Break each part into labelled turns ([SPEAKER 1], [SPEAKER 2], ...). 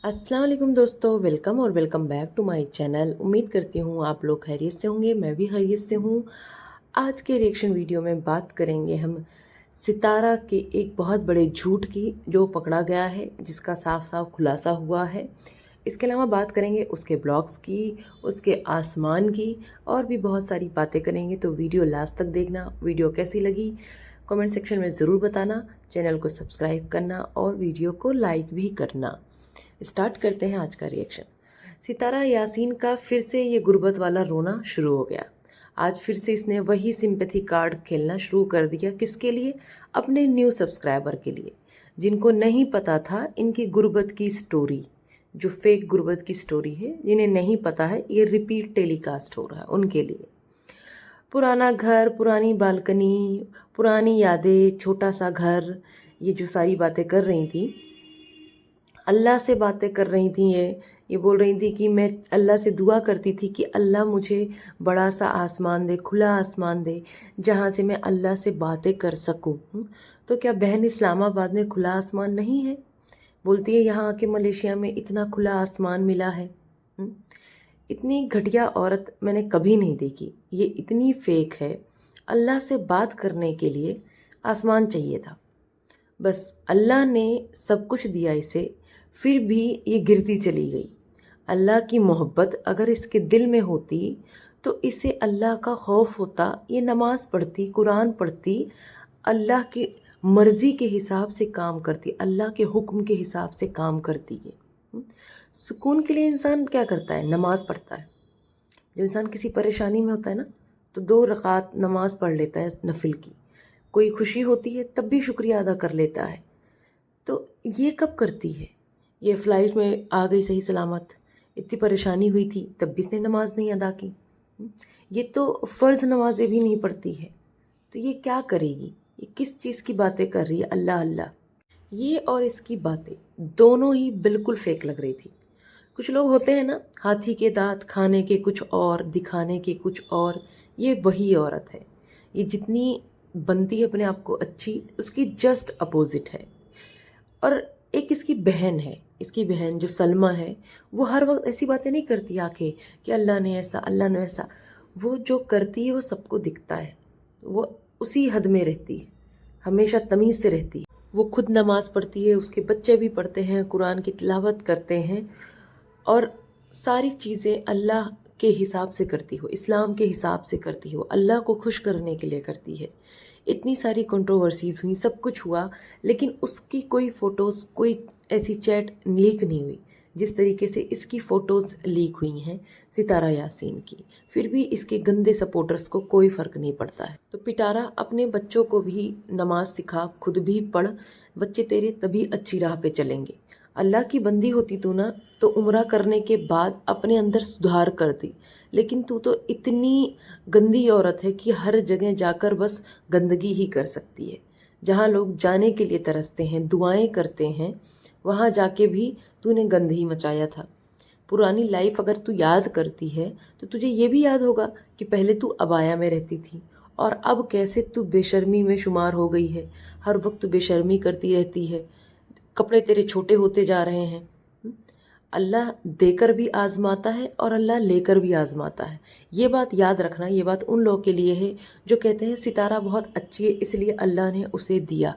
[SPEAKER 1] अस्सलाम वालेकुम दोस्तों, वेलकम और welcome back to my channel. उम्मीद करती हूँ आप लोग खैरियत से होंगे, मैं भी खैरियत से हूँ। आज के रिएक्शन वीडियो में बात करेंगे हम सितारा के एक बहुत बड़े झूठ की जो पकड़ा गया है, जिसका साफ साफ खुलासा हुआ है। इसके अलावा बात करेंगे उसके ब्लॉग्स की, उसके आसमान की और भी बहुत सारी बातें करेंगे। तो वीडियो लास्ट तक देखना। वीडियो कैसी लगी कमेंट सेक्शन में ज़रूर बताना, चैनल को सब्सक्राइब करना और वीडियो को लाइक भी करना। स्टार्ट करते हैं आज का रिएक्शन। सितारा यासीन का फिर से ये गुर्बत वाला रोना शुरू हो गया। आज फिर से इसने वही सिंपैथी कार्ड खेलना शुरू कर दिया। किसके लिए? अपने न्यू सब्सक्राइबर के लिए, जिनको नहीं पता था इनकी गुर्बत की स्टोरी, जो फेक गुर्बत की स्टोरी है, जिन्हें नहीं पता है ये रिपीट टेलीकास्ट हो रहा है उनके लिए। पुराना घर, पुरानी बालकनी, पुरानी यादें, छोटा सा घर, ये जो सारी बातें कर रही थी, अल्लाह से बातें कर रही थी। ये बोल रही थी कि मैं अल्लाह से दुआ करती थी कि अल्लाह मुझे बड़ा सा आसमान दे, खुला आसमान दे, जहाँ से मैं अल्लाह से बातें कर सकूं। तो क्या बहन इस्लामाबाद में खुला आसमान नहीं है? बोलती है यहाँ आके मलेशिया में इतना खुला आसमान मिला है। हम्म, इतनी घटिया औरत मैंने कभी नहीं देखी। ये इतनी फेक है। अल्लाह से बात करने के लिए आसमान चाहिए था, बस अल्लाह ने सब कुछ दिया इसे, फिर भी ये गिरती चली गई। अल्लाह की मोहब्बत अगर इसके दिल में होती तो इसे अल्लाह का खौफ होता, ये नमाज़ पढ़ती, कुरान पढ़ती, अल्लाह की मर्ज़ी के हिसाब से काम करती, अल्लाह के हुक्म के हिसाब से काम करती है। सुकून के लिए इंसान क्या करता है? नमाज़ पढ़ता है। जब इंसान किसी परेशानी में होता है ना, तो 2 रकात नमाज़ पढ़ लेता है नफिल की। कोई खुशी होती है तब भी शुक्रिया अदा कर लेता है। तो ये कब करती है? ये फ़्लाइट में आ गई सही सलामत, इतनी परेशानी हुई थी तब भी इसने नमाज़ नहीं अदा की। ये तो फ़र्ज़ नमाज़ें भी नहीं पढ़ती है, तो ये क्या करेगी? ये किस चीज़ की बातें कर रही है? अल्लाह अल्लाह। ये और इसकी बातें दोनों ही बिल्कुल फ़ेक लग रही थी। कुछ लोग होते हैं ना, हाथी के दाँत खाने के कुछ और, दिखाने के कुछ और। ये वही औरत है। ये जितनी बनती है अपने आप को अच्छी, उसकी जस्ट अपोज़िट है। और एक इसकी बहन है, इसकी बहन जो सलमा है, वो हर वक्त ऐसी बातें नहीं करती आके कि अल्लाह ने ऐसा, अल्लाह ने वैसा। वो जो करती है वो सबको दिखता है। वो उसी हद में रहती है, हमेशा तमीज़ से रहती है। वो खुद नमाज़ पढ़ती है, उसके बच्चे भी पढ़ते हैं, कुरान की तिलावत करते हैं और सारी चीज़ें अल्लाह के हिसाब से करती हो, इस्लाम के हिसाब से करती हो, अल्लाह को खुश करने के लिए करती है। इतनी सारी कंट्रोवर्सीज़ हुई, सब कुछ हुआ, लेकिन उसकी कोई फ़ोटोज़, कोई ऐसी चैट लीक नहीं हुई जिस तरीके से इसकी फ़ोटोज़ लीक हुई हैं सितारा यासीन की। फिर भी इसके गंदे सपोर्टर्स को कोई फ़र्क नहीं पड़ता है। तो पिटारा, अपने बच्चों को भी नमाज़ सिखा, खुद भी पढ़, बच्चे तेरे तभी अच्छी राह पे चलेंगे। अल्लाह की बंदी होती तू ना, तो उम्रा करने के बाद अपने अंदर सुधार करती। लेकिन तू तो इतनी गंदी औरत है कि हर जगह जाकर बस गंदगी ही कर सकती है। जहाँ लोग जाने के लिए तरसते हैं, दुआएं करते हैं, वहाँ जाके भी तूने गंद ही मचाया था। पुरानी लाइफ अगर तू याद करती है तो तुझे ये भी याद होगा कि पहले तू अबाया में रहती थी और अब कैसे तू बेशर्मी में शुमार हो गई है। हर वक्त तू बेशर्मी करती रहती है, कपड़े तेरे छोटे होते जा रहे हैं। अल्लाह देकर भी आज़माता है और अल्लाह लेकर भी आज़माता है। ये बात याद रखना। ये बात उन लोगों के लिए है जो कहते हैं सितारा बहुत अच्छी है इसलिए अल्लाह ने उसे दिया।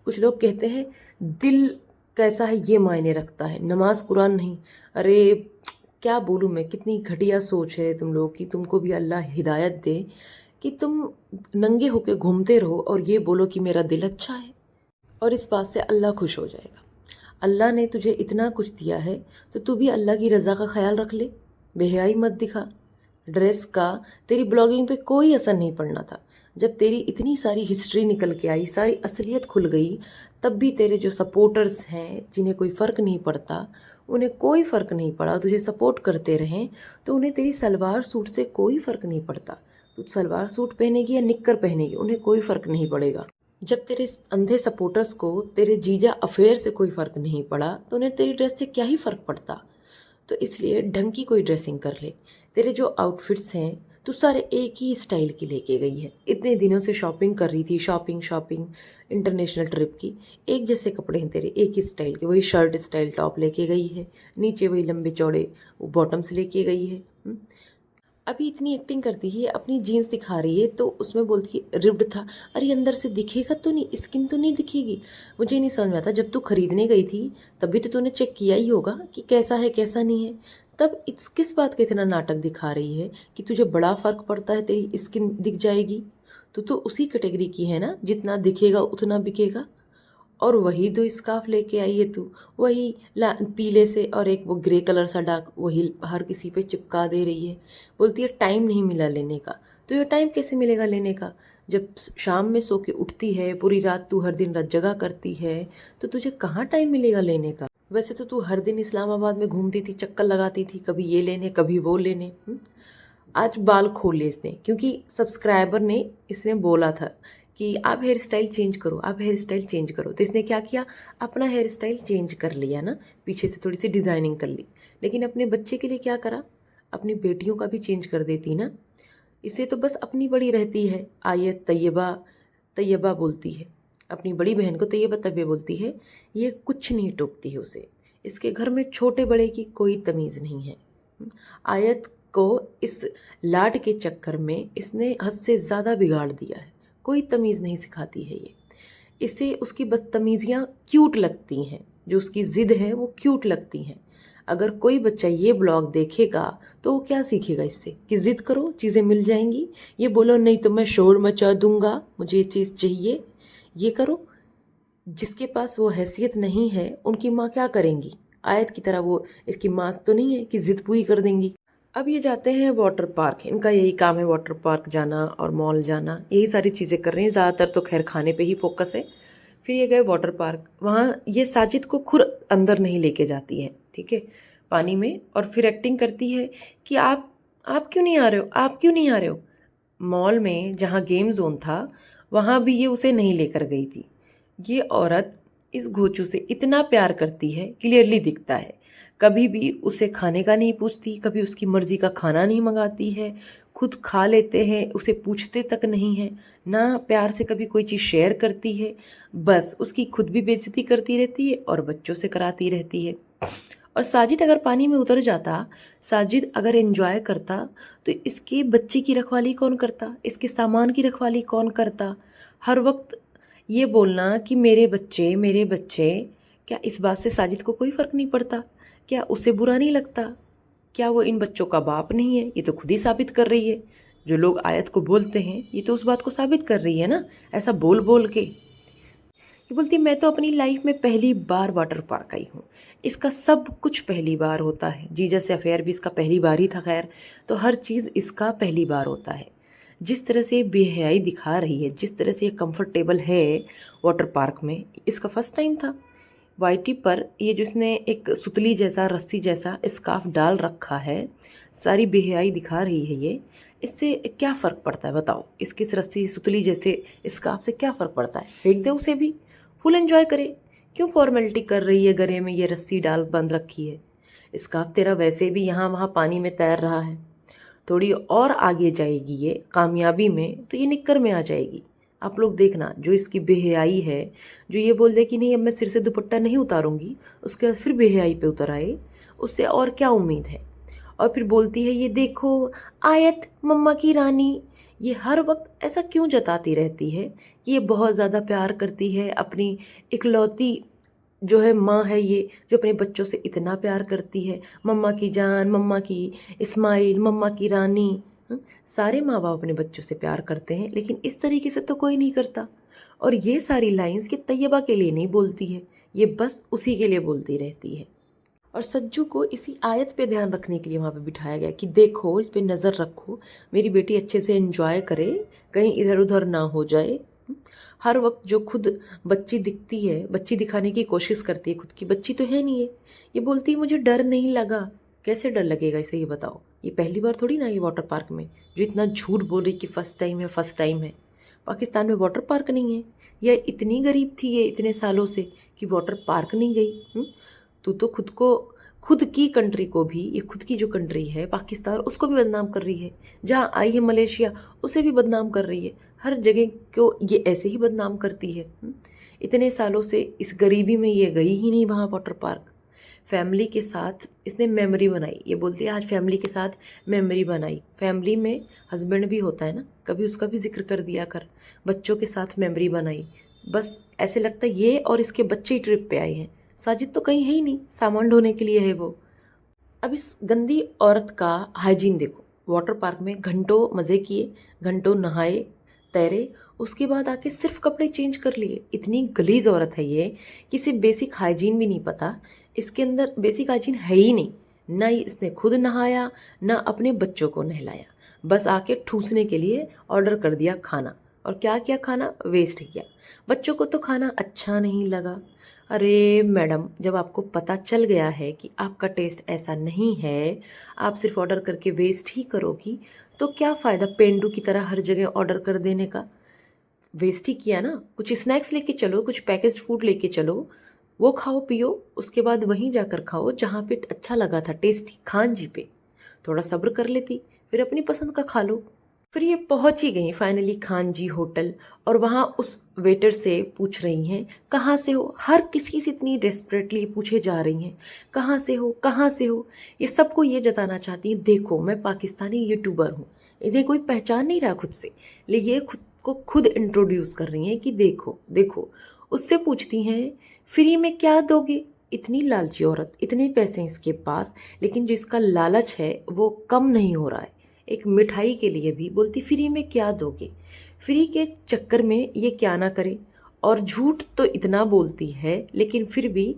[SPEAKER 1] कुछ लोग कहते हैं दिल कैसा है ये मायने रखता है, नमाज कुरान नहीं। अरे क्या बोलूँ मैं, कितनी घटिया सोच है तुम लोग की। तुमको भी अल्लाह हिदायत दे कि तुम नंगे होके घूमते रहो और ये बोलो कि मेरा दिल अच्छा है, और इस बात से अल्लाह खुश हो जाएगा। अल्लाह ने तुझे इतना कुछ दिया है तो तू भी अल्लाह की रज़ा का ख्याल रख ले। बेहयाई मत दिखा। ड्रेस का तेरी ब्लॉगिंग पे कोई असर नहीं पड़ना था। जब तेरी इतनी सारी हिस्ट्री निकल के आई, सारी असलियत खुल गई, तब भी तेरे जो सपोर्टर्स हैं, जिन्हें कोई फ़र्क नहीं पड़ता, उन्हें कोई फ़र्क नहीं पड़ा, तुझे सपोर्ट करते रहें, तो उन्हें तेरी सलवार सूट से कोई फ़र्क नहीं पड़ता। तू सलवार सूट पहनेगी या निक्कर पहनेगी, उन्हें कोई फ़र्क नहीं पड़ेगा। जब तेरे अंधे सपोर्टर्स को तेरे जीजा अफेयर से कोई फ़र्क नहीं पड़ा, तो उन्हें तेरी ड्रेस से क्या ही फ़र्क पड़ता। तो इसलिए ढंग की कोई ड्रेसिंग कर ले। तेरे जो आउटफिट्स हैं, तू सारे एक ही स्टाइल की लेके गई है। इतने दिनों से शॉपिंग कर रही थी, शॉपिंग शॉपिंग इंटरनेशनल ट्रिप की। एक जैसे कपड़े हैं तेरे, एक ही स्टाइल के, वही शर्ट स्टाइल टॉप लेके गई है, नीचे वही लंबे चौड़े वो बॉटम्स लेके गई है। अभी इतनी एक्टिंग करती है, अपनी जीन्स दिखा रही है तो उसमें बोलती है रिप्ड था। अरे अंदर से दिखेगा तो नहीं, स्किन तो नहीं दिखेगी। मुझे नहीं समझ में आता, जब तू खरीदने गई थी तभी तो तूने चेक किया ही होगा कि कैसा है कैसा नहीं है। तब इस किस बात का इतना नाटक दिखा रही है कि तुझे बड़ा फ़र्क पड़ता है, तेरी स्किन दिख जाएगी। तो उसी कैटेगरी की है ना, जितना दिखेगा उतना बिकेगा। और वही दो स्कार्फ लेके आई है तू, वही पीले से और एक वो ग्रे कलर सा डार्क, वही हर किसी पे चिपका दे रही है। बोलती है टाइम नहीं मिला लेने का। तो ये टाइम कैसे मिलेगा लेने का, जब शाम में सो के उठती है, पूरी रात तू हर दिन रात जगह करती है, तो तुझे कहाँ टाइम मिलेगा लेने का। वैसे तो तू हर दिन इस्लामाबाद में घूमती थी, चक्कर लगाती थी, कभी ये लेने कभी वो लेने। आज बाल खोले इसने, क्योंकि सब्सक्राइबर ने इसने बोला था कि आप हेयर स्टाइल चेंज करो, आप हेयर स्टाइल चेंज करो। तो इसने क्या किया, अपना हेयर स्टाइल चेंज कर लिया ना, पीछे से थोड़ी सी डिज़ाइनिंग कर ली। लेकिन अपने बच्चे के लिए क्या करा, अपनी बेटियों का भी चेंज कर देती ना। इसे तो बस अपनी बड़ी रहती है, आयत तैयबा तैयबा बोलती है, अपनी बड़ी बहन को तैयबा तैयबा बोलती है। ये कुछ नहीं टोकती है उसे। इसके घर में छोटे बड़े की कोई तमीज़ नहीं है। आयत को इस लाड के चक्कर में इसने हद से ज़्यादा बिगाड़ दिया है। कोई तमीज़ नहीं सिखाती है ये। इसे उसकी बदतमीज़ियाँ क्यूट लगती हैं, जो उसकी ज़िद है वो क्यूट लगती हैं। अगर कोई बच्चा ये ब्लॉग देखेगा तो वो क्या सीखेगा इससे, कि ज़िद करो चीज़ें मिल जाएंगी, ये बोलो नहीं तो मैं शोर मचा दूंगा, मुझे ये चीज़ चाहिए, ये करो। जिसके पास वो हैसियत नहीं है उनकी माँ क्या करेंगी। आयत की तरह वो इसकी माँ तो नहीं है कि ज़िद पूरी कर देंगी। अब ये जाते हैं वाटर पार्क, इनका यही काम है वाटर पार्क जाना और मॉल जाना, यही सारी चीज़ें कर रहे हैं। ज़्यादातर तो खैर खाने पे ही फोकस है। फिर ये गए वाटर पार्क, वहाँ ये साजिद को खुद अंदर नहीं लेके जाती है, ठीक है, पानी में। और फिर एक्टिंग करती है कि आप क्यों नहीं आ रहे हो, आप क्यों नहीं आ रहे हो। मॉल में जहाँ गेम जोन था वहाँ भी ये उसे नहीं लेकर गई थी। ये औरत इस घोचू से इतना प्यार करती है, क्लियरली दिखता है। कभी भी उसे खाने का नहीं पूछती, कभी उसकी मर्ज़ी का खाना नहीं मंगाती है, खुद खा लेते हैं, उसे पूछते तक नहीं है ना, प्यार से कभी कोई चीज़ शेयर करती है। बस उसकी खुद भी बेइज्जती करती रहती है और बच्चों से कराती रहती है। और साजिद अगर पानी में उतर जाता, साजिद अगर एंजॉय करता, तो इसके बच्चे की रखवाली कौन करता, इसके सामान की रखवाली कौन करता। हर वक्त ये बोलना कि मेरे बच्चे, क्या इस बात से साजिद को कोई फ़र्क नहीं पड़ता, क्या उसे बुरा नहीं लगता, क्या वो इन बच्चों का बाप नहीं है। ये तो खुद ही साबित कर रही है। जो लोग आयत को बोलते हैं ये तो उस बात को साबित कर रही है ना, ऐसा बोल बोल के। ये बोलती मैं तो अपनी लाइफ में पहली बार वाटर पार्क आई हूँ। इसका सब कुछ पहली बार होता है, जीजा से अफेयर भी इसका पहली बार ही था, खैर तो हर चीज़ इसका पहली बार होता है। जिस तरह से बेहयाई दिखा रही है, जिस तरह से ये कंफर्टेबल है वाटर पार्क में, इसका फर्स्ट टाइम था। वाइटी पर ये जिसने एक सुतली जैसा रस्सी जैसा स्कार्फ डाल रखा है, सारी बेहयाई दिखा रही है ये। इससे क्या फ़र्क पड़ता है बताओ, इसकी इस रस्सी सुतली जैसे स्कार्फ से क्या फ़र्क पड़ता है, फेंक दे उसे भी, फुल एंजॉय करे। क्यों फॉर्मेलिटी कर रही है, गले में ये रस्सी डाल बंद रखी है। स्कार्फ तेरा वैसे भी यहाँ वहाँ पानी में तैर रहा है, थोड़ी और आगे जाएगी ये कामयाबी में तो ये निक्कर में आ जाएगी। आप लोग देखना, जो इसकी बेहयाई है, जो ये बोल दे कि नहीं अब मैं सिर से दुपट्टा नहीं उतारूंगी, उसके बाद फिर बेहयाई पे उतर आए, उससे और क्या उम्मीद है। और फिर बोलती है ये देखो आयत मम्मा की रानी। ये हर वक्त ऐसा क्यों जताती रहती है, ये बहुत ज़्यादा प्यार करती है, अपनी इकलौती जो है माँ है ये, जो अपने बच्चों से इतना प्यार करती है। मम्मा की जान, मम्मा की इस्माइल, मम्मा की रानी। सारे माँ बाप अपने बच्चों से प्यार करते हैं, लेकिन इस तरीके से तो कोई नहीं करता। और ये सारी लाइंस ये तैयबा के लिए नहीं बोलती है, ये बस उसी के लिए बोलती रहती है। और सज्जू को इसी आयत पे ध्यान रखने के लिए वहाँ पे बिठाया गया कि देखो इस पे नज़र रखो, मेरी बेटी अच्छे से एंजॉय करे, कहीं इधर उधर ना हो जाए। हर वक्त जो खुद बच्ची दिखती है, बच्ची दिखाने की कोशिश करती है, खुद की बच्ची तो है नहीं है, ये बोलती है मुझे डर नहीं लगा। कैसे डर लगेगा इसे, ये बताओ। ये पहली बार थोड़ी ना ये वाटर पार्क में जो इतना झूठ बोल रही कि फ़र्स्ट टाइम है, फ़र्स्ट टाइम है। पाकिस्तान में वाटर पार्क नहीं है, या इतनी गरीब थी ये इतने सालों से कि वाटर पार्क नहीं गई। तू तो खुद को खुद की कंट्री को भी, ये खुद की जो कंट्री है पाकिस्तान, उसको भी बदनाम कर रही है। जहाँ आई है मलेशिया, उसे भी बदनाम कर रही है। हर जगह को ये ऐसे ही बदनाम करती है। इतने सालों से इस गरीबी में ये गई ही नहीं वहाँ वाटर पार्क। फैमिली के साथ इसने मेमोरी बनाई, ये बोलती है आज फैमिली के साथ मेमोरी बनाई। फैमिली में हस्बैंड भी होता है ना, कभी उसका भी जिक्र कर दिया कर। बच्चों के साथ मेमोरी बनाई। बस ऐसे लगता है ये और इसके बच्चे ही ट्रिप पे आए हैं। साजिद तो कहीं है ही नहीं, सामान ढोने के लिए है वो। अब इस गंदी औरत का हाइजीन देखो। वाटर पार्क में घंटों मज़े किए, घंटों नहाए, तैरे, उसके बाद आके सिर्फ कपड़े चेंज कर लिए। इतनी गलीज औरत है ये कि इसे बेसिक हाइजीन भी नहीं पता। इसके अंदर बेसिक हाइजीन है ही नहीं। ना ही इसने खुद नहाया, ना अपने बच्चों को नहलाया। बस आके ठूसने के लिए ऑर्डर कर दिया खाना। और क्या किया, खाना वेस्ट किया। बच्चों को तो खाना अच्छा नहीं लगा। अरे मैडम, जब आपको पता चल गया है कि आपका टेस्ट ऐसा नहीं है, आप सिर्फ ऑर्डर करके वेस्ट ही करोगी, तो क्या फ़ायदा पेंडू की तरह हर जगह ऑर्डर कर देने का। वेस्ट ही किया ना। कुछ स्नैक्स लेके चलो, कुछ पैकेज्ड फूड लेके चलो, वो खाओ पियो, उसके बाद वहीं जाकर खाओ जहाँ पे अच्छा लगा था, टेस्टी खान जी पे। थोड़ा सब्र कर लेती, फिर अपनी पसंद का खा लो। फिर ये पहुंच ही गई फाइनली खान जी होटल। और वहाँ उस वेटर से पूछ रही हैं कहाँ से हो। हर किसी से इतनी डेस्परेटली पूछे जा रही हैं कहाँ से हो, कहाँ से हो। ये सबको ये जताना चाहती हैं देखो मैं पाकिस्तानी यूट्यूबर हूँ। इन्हें कोई पहचान नहीं रहा खुद से, लेकिन ये खुद को खुद इंट्रोड्यूस कर रही हैं कि देखो देखो। उससे पूछती हैं फ्री में क्या दोगे। इतनी लालची औरत, इतने पैसे इसके पास, लेकिन जो इसका लालच है वो कम नहीं हो रहा है। एक मिठाई के लिए भी बोलती फ्री में क्या दोगे। फ्री के चक्कर में ये क्या ना करे। और झूठ तो इतना बोलती है, लेकिन फिर भी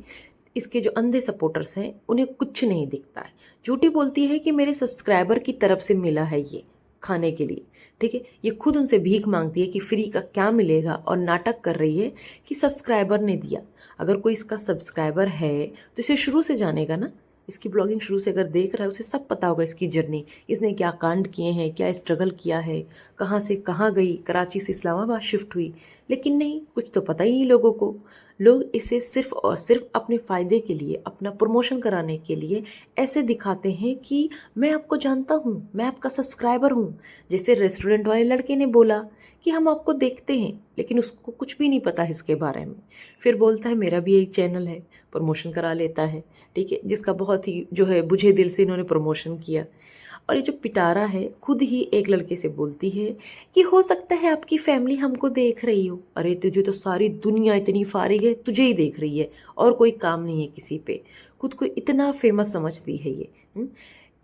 [SPEAKER 1] इसके जो अंधे सपोर्टर्स हैं उन्हें कुछ नहीं दिखता है। झूठी बोलती है कि मेरे सब्सक्राइबर की तरफ से मिला है ये खाने के लिए। ठीक है, ये खुद उनसे भीख मांगती है कि फ्री का क्या मिलेगा, और नाटक कर रही है कि सब्सक्राइबर ने दिया। अगर कोई इसका सब्सक्राइबर है तो इसे शुरू से जानेगा ना। इसकी ब्लॉगिंग शुरू से अगर देख रहा है, उसे सब पता होगा इसकी जर्नी, इसने क्या कांड किए हैं, क्या स्ट्रगल किया है, कहाँ से कहाँ गई, कराची से इस्लामाबाद शिफ्ट हुई। लेकिन नहीं, कुछ तो पता ही नहीं लोगों को। लोग इसे सिर्फ और सिर्फ अपने फ़ायदे के लिए, अपना प्रमोशन कराने के लिए ऐसे दिखाते हैं कि मैं आपको जानता हूँ, मैं आपका सब्सक्राइबर हूँ। जैसे रेस्टोरेंट वाले लड़के ने बोला कि हम आपको देखते हैं, लेकिन उसको कुछ भी नहीं पता है इसके बारे में। फिर बोलता है मेरा भी एक चैनल है, प्रमोशन करा लेता है। ठीक है, जिसका बहुत ही जो है बुझे दिल से इन्होंने प्रमोशन किया। और ये जो पिटारा है खुद ही एक लड़के से बोलती है कि हो सकता है आपकी फैमिली हमको देख रही हो। अरे तुझे तो सारी दुनिया इतनी फारिग है, तुझे ही देख रही है और कोई काम नहीं है किसी पे। खुद को इतना फेमस समझती है ये।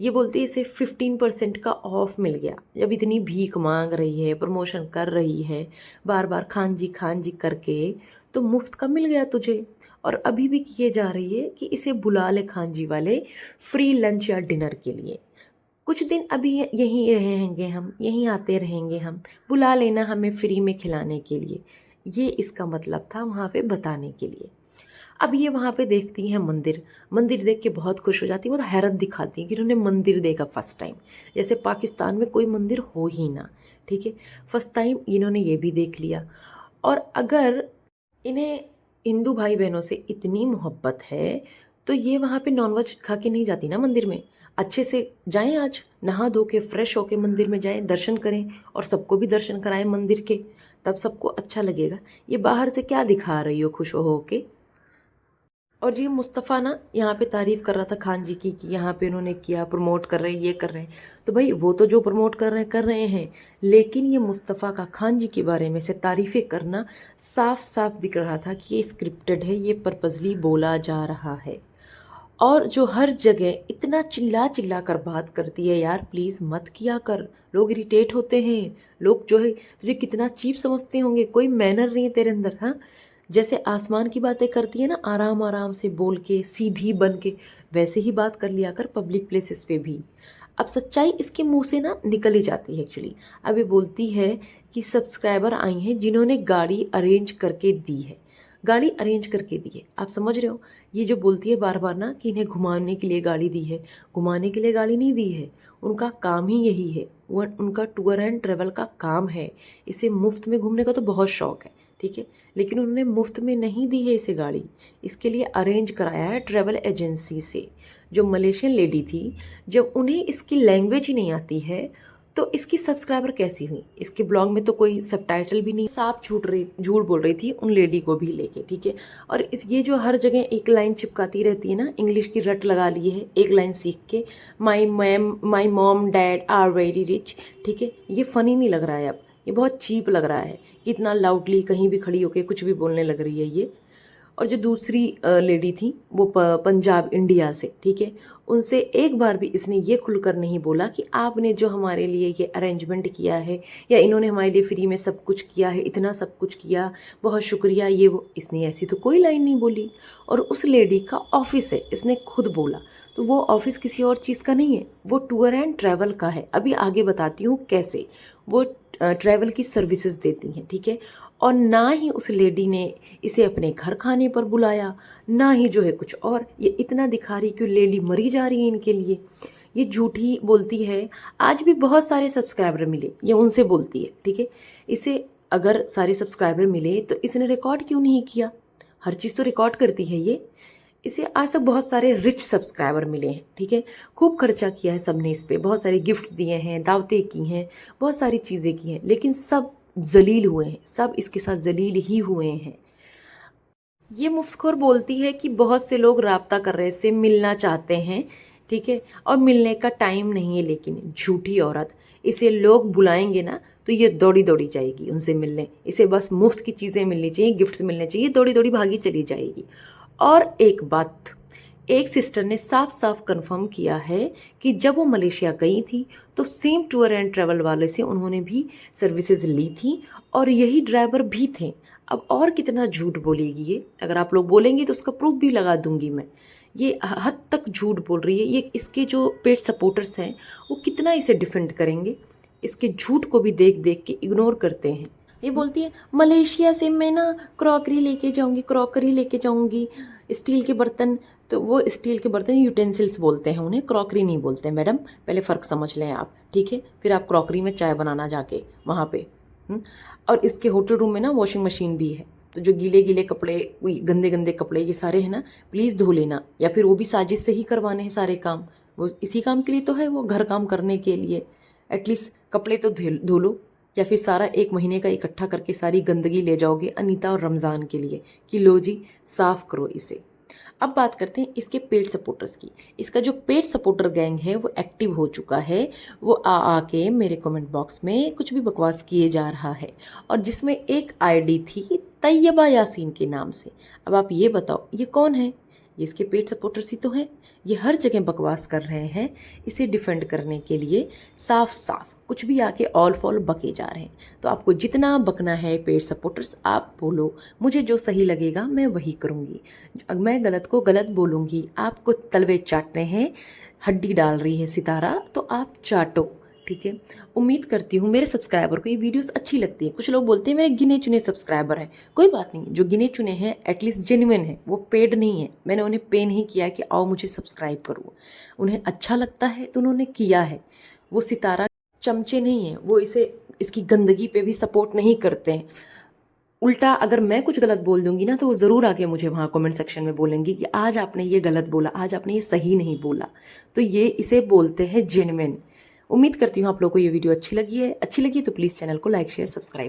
[SPEAKER 1] ये बोलती है इसे 15% का ऑफ मिल गया। जब इतनी भीख मांग रही है, प्रमोशन कर रही है, बार बार खान जी करके, तो मुफ्त का मिल गया तुझे। और अभी भी किए जा रही है कि इसे बुला ले खान जी वाले फ्री लंच या डिनर के लिए। कुछ दिन अभी यहीं रहेंगे हम, यहीं आते रहेंगे हम, बुला लेना हमें फ्री में खिलाने के लिए। ये इसका मतलब था वहाँ पे बताने के लिए। अब ये वहाँ पे देखती हैं मंदिर। मंदिर देख के बहुत खुश हो जाती हैं, बहुत हैरत दिखाती हैं कि उन्होंने मंदिर देखा फर्स्ट टाइम। जैसे पाकिस्तान में कोई मंदिर हो ही ना। ठीक है, फर्स्ट टाइम इन्होंने ये भी देख लिया। और अगर इन्हें हिंदू भाई बहनों से इतनी मोहब्बत है, तो ये वहाँ पे नॉनवेज खा के नहीं जाती ना मंदिर में। अच्छे से जाएं, आज नहा धो के फ्रेश होके मंदिर में जाएं, दर्शन करें और सबको भी दर्शन कराएं मंदिर के, तब सबको अच्छा लगेगा। ये बाहर से क्या दिखा रही हो खुश हो के। और जी मुस्तफ़ा ना यहाँ पे तारीफ़ कर रहा था खान जी की कि यहाँ पे उन्होंने किया, प्रमोट कर रहे हैं, ये कर रहे हैं। तो भाई वो तो जो प्रमोट कर रहे हैं, लेकिन ये मुस्तफ़ा का खान जी के बारे में से तारीफ़ें करना साफ साफ दिख रहा था कि ये स्क्रिप्टेड है, ये पर्पजली बोला जा रहा है। और जो हर जगह इतना चिल्ला चिल्ला कर बात करती है, यार प्लीज़ मत किया कर, लोग इरिटेट होते हैं। लोग जो है तुझे कितना चीप समझते होंगे, कोई मैनर नहीं है तेरे अंदर। हाँ, जैसे आसमान की बातें करती है ना, आराम आराम से बोल के, सीधी बन के, वैसे ही बात कर लिया कर पब्लिक प्लेसेस पे भी। अब सच्चाई इसके मुंह से ना निकल ही जाती है एक्चुअली। अब ये बोलती है कि सब्सक्राइबर आई हैं जिन्होंने गाड़ी अरेंज करके दी है। गाड़ी अरेंज करके दी है, आप समझ रहे हो। ये जो बोलती है बार बार ना कि इन्हें घुमाने के लिए गाड़ी दी है, घुमाने के लिए गाड़ी नहीं दी है। उनका काम ही यही है, वो उनका टूर एंड ट्रेवल का काम है। इसे मुफ्त में घूमने का तो बहुत शौक है। ठीक है। लेकिन उन्होंने मुफ्त में नहीं दी है इसे गाड़ी, इसके लिए अरेंज कराया है ट्रैवल एजेंसी से। जो मलेशियन लेडी थी, जब उन्हें इसकी लैंग्वेज ही नहीं आती है तो इसकी सब्सक्राइबर कैसी हुई? इसके ब्लॉग में तो कोई सबटाइटल भी नहीं, साफ झूठ बोल रही थी उन लेडी को भी लेके, ठीक है। और ये जो हर जगह एक लाइन चिपकाती रहती है ना, इंग्लिश की रट लगा ली है एक लाइन सीख के, my mom dad are very rich, ठीक है। ये फ़नी नहीं लग रहा है अब, ये बहुत चीप लग रहा है कि इतना लाउडली कहीं भी खड़ी होकर कुछ भी बोलने लग रही है ये। और जो दूसरी लेडी थी वो पंजाब इंडिया से, ठीक है, उनसे एक बार भी इसने ये खुलकर नहीं बोला कि आपने जो हमारे लिए ये अरेंजमेंट किया है या इन्होंने हमारे लिए फ्री में सब कुछ किया है, इतना सब कुछ किया, बहुत शुक्रिया, ये वो। इसने ऐसी तो कोई लाइन नहीं बोली। और उस लेडी का ऑफिस है, इसने खुद बोला, तो वो ऑफिस किसी और चीज़ का नहीं है, वो टूर एंड ट्रैवल का है। अभी आगे बताती हूँ कैसे वो ट्रैवल की सर्विसेज देती हैं, ठीक है। और ना ही उस लेडी ने इसे अपने घर खाने पर बुलाया, ना ही जो है कुछ और। ये इतना दिखा रही कि लेडी मरी जा रही है इनके लिए, ये झूठी बोलती है। आज भी बहुत सारे सब्सक्राइबर मिले, ये उनसे बोलती है, ठीक है। इसे अगर सारे सब्सक्राइबर मिले तो इसने रिकॉर्ड क्यों नहीं किया? हर चीज़ तो रिकॉर्ड करती है ये। इसे आज तक बहुत सारे रिच सब्सक्राइबर मिले हैं, ठीक है। खूब खर्चा किया है सबने इस पर, बहुत सारे गिफ्ट्स दिए हैं, दावतें की हैं, बहुत सारी चीज़ें की हैं, लेकिन सब जलील हुए हैं, सब इसके साथ जलील ही हुए हैं। ये मुफ्तखोर बोलती है कि बहुत से लोग राब्ता कर रहे से मिलना चाहते हैं, ठीक है, और मिलने का टाइम नहीं है। लेकिन झूठी औरत, इसे लोग बुलाएंगे ना तो ये दौड़ी दौड़ी जाएगी उनसे मिलने। इसे बस मुफ्त की चीज़ें मिलनी चाहिए, गिफ्ट्स मिलने चाहिए, दौड़ी दौड़ी भागी चली जाएगी। और एक बात, एक सिस्टर ने साफ साफ कंफर्म किया है कि जब वो मलेशिया गई थी तो सेम टूर एंड ट्रैवल वाले से उन्होंने भी सर्विसेज ली थी और यही ड्राइवर भी थे। अब और कितना झूठ बोलेगी ये? अगर आप लोग बोलेंगे तो उसका प्रूफ भी लगा दूंगी मैं। ये हद तक झूठ बोल रही है ये। इसके जो पेड सपोर्टर्स हैं वो कितना इसे डिफेंड करेंगे? इसके झूठ को भी देख देख के इग्नोर करते हैं। ये बोलती है मलेशिया से मैं ना क्रॉकरी लेके जाऊंगी, क्रॉकरी लेके जाऊंगी, स्टील के बर्तन। तो वो स्टील के बर्तन यूटेंसिल्स बोलते हैं उन्हें, क्रॉकरी नहीं बोलते हैं मैडम, पहले फ़र्क समझ लें आप, ठीक है। फिर आप क्रॉकरी में चाय बनाना जाके वहाँ पे। और इसके होटल रूम में ना वॉशिंग मशीन भी है, तो जो गीले गीले कपड़े, गंदे गंदे कपड़े ये सारे हैं ना, प्लीज़ धो लेना। या फिर वो भी साजिश से ही करवाने हैं सारे काम, वो इसी काम के लिए तो है, वो घर काम करने के लिए। एटलीस्ट कपड़े तो धो लो, या फिर सारा एक महीने का इकट्ठा करके सारी गंदगी ले जाओगे अनीता और रमज़ान के लिए कि लो जी साफ़ करो इसे। अब बात करते हैं इसके पेड सपोर्टर्स की। इसका जो पेड सपोर्टर गैंग है वो एक्टिव हो चुका है। वो आके मेरे कमेंट बॉक्स में कुछ भी बकवास किए जा रहा है, और जिसमें एक आईडी थी तैयबा यासीन के नाम से। अब आप ये बताओ ये कौन है? ये इसके पेड सपोर्टर्स ही तो हैं। ये हर जगह बकवास कर रहे हैं इसे डिफेंड करने के लिए, साफ साफ कुछ भी आके ऑल फॉल बके जा रहे हैं। तो आपको जितना बकना है पेड सपोर्टर्स आप बोलो, मुझे जो सही लगेगा मैं वही करूँगी। मैं गलत को गलत बोलूँगी। आपको तलवे चाटने हैं, हड्डी डाल रही है सितारा तो आप चाटो, ठीक है। उम्मीद करती हूँ मेरे सब्सक्राइबर को ये वीडियोस अच्छी लगती है। कुछ लोग बोलते हैं मेरे गिने चुने सब्सक्राइबर हैं, कोई बात नहीं, जो गिने चुने हैं एटलीस्ट जेन्युइन है, वो पेड नहीं है। मैंने उन्हें पे नहीं किया कि आओ मुझे सब्सक्राइब करो, उन्हें अच्छा लगता है तो उन्होंने किया है। वो सितारा चमचे नहीं हैं, वो इसकी गंदगी पे भी सपोर्ट नहीं करते हैं। उल्टा अगर मैं कुछ गलत बोल दूंगी ना तो वो ज़रूर आके मुझे वहाँ कमेंट सेक्शन में बोलेंगी कि आज आपने ये गलत बोला, आज आपने ये सही नहीं बोला। तो ये इसे बोलते हैं जेन्युइन। उम्मीद करती हूँ आप लोगों को ये वीडियो अच्छी लगी है तो प्लीज़ चैनल को लाइक शेयर सब्सक्राइब